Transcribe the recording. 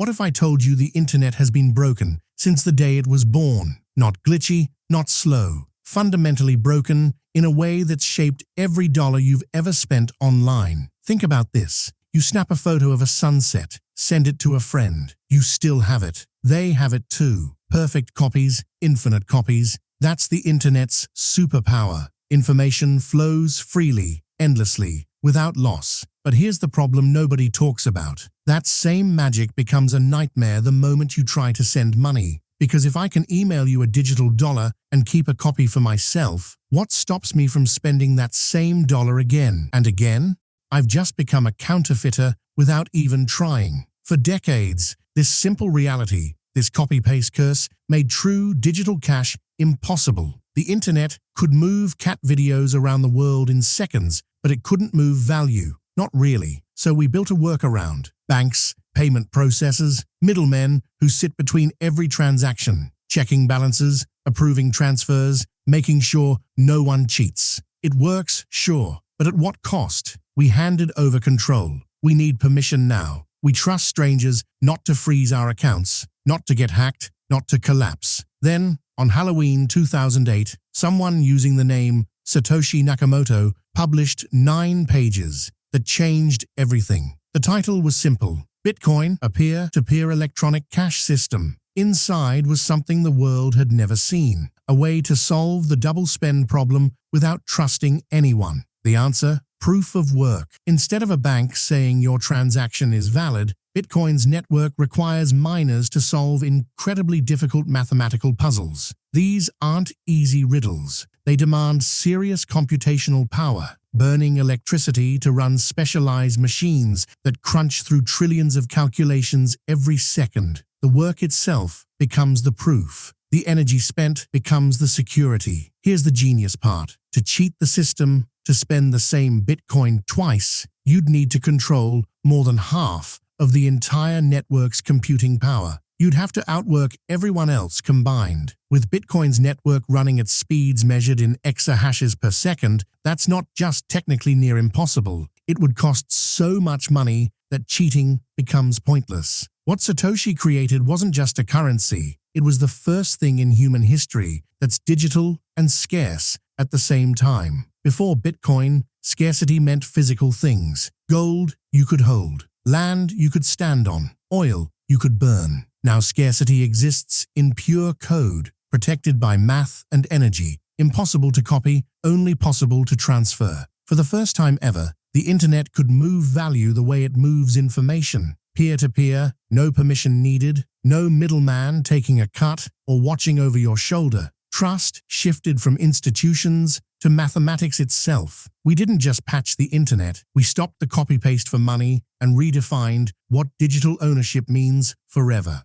What if I told you the internet has been broken since the day it was born? Not glitchy, not slow, fundamentally broken in a way that's shaped every dollar you've ever spent online. Think about this. You snap a photo of a sunset, send it to a friend. You still have it. They have it too. Perfect copies, infinite copies. That's the internet's superpower. Information flows freely, endlessly, without loss. But here's the problem nobody talks about. That same magic becomes a nightmare the moment you try to send money. Because if I can email you a digital dollar and keep a copy for myself, what stops me from spending that same dollar again and again? I've just become a counterfeiter without even trying. For decades, this simple reality, this copy-paste curse, made true digital cash impossible. The internet could move cat videos around the world in seconds, but it couldn't move value. Not really. So we built a workaround. Banks, payment processors, middlemen who sit between every transaction, checking balances, approving transfers, making sure no one cheats. It works, sure, but at what cost? We handed over control. We need permission now. We trust strangers not to freeze our accounts, not to get hacked, not to collapse. Then, on Halloween 2008, someone using the name Satoshi Nakamoto published 9 pages that changed everything. The title was simple: Bitcoin, a peer-to-peer electronic cash system. Inside was something the world had never seen, a way to solve the double spend problem without trusting anyone. The answer? Proof of work. Instead of a bank saying your transaction is valid, Bitcoin's network requires miners to solve incredibly difficult mathematical puzzles. These aren't easy riddles. They demand serious computational power, burning electricity to run specialized machines that crunch through trillions of calculations every second. The work itself becomes the proof. The energy spent becomes the security. Here's the genius part. To cheat the system, to spend the same Bitcoin twice, you'd need to control more than half of the entire network's computing power. You'd have to outwork everyone else combined. With Bitcoin's network running at speeds measured in exahashes per second, that's not just technically near impossible. It would cost so much money that cheating becomes pointless. What Satoshi created wasn't just a currency. It was the first thing in human history that's digital and scarce at the same time. Before Bitcoin, scarcity meant physical things. Gold you could hold, land you could stand on, oil you could burn. Now scarcity exists in pure code, protected by math and energy, impossible to copy, only possible to transfer. For the first time ever, the internet could move value the way it moves information. Peer-to-peer, no permission needed, no middleman taking a cut or watching over your shoulder. Trust shifted from institutions to mathematics itself. We didn't just patch the internet, we stopped the copy-paste for money and redefined what digital ownership means forever.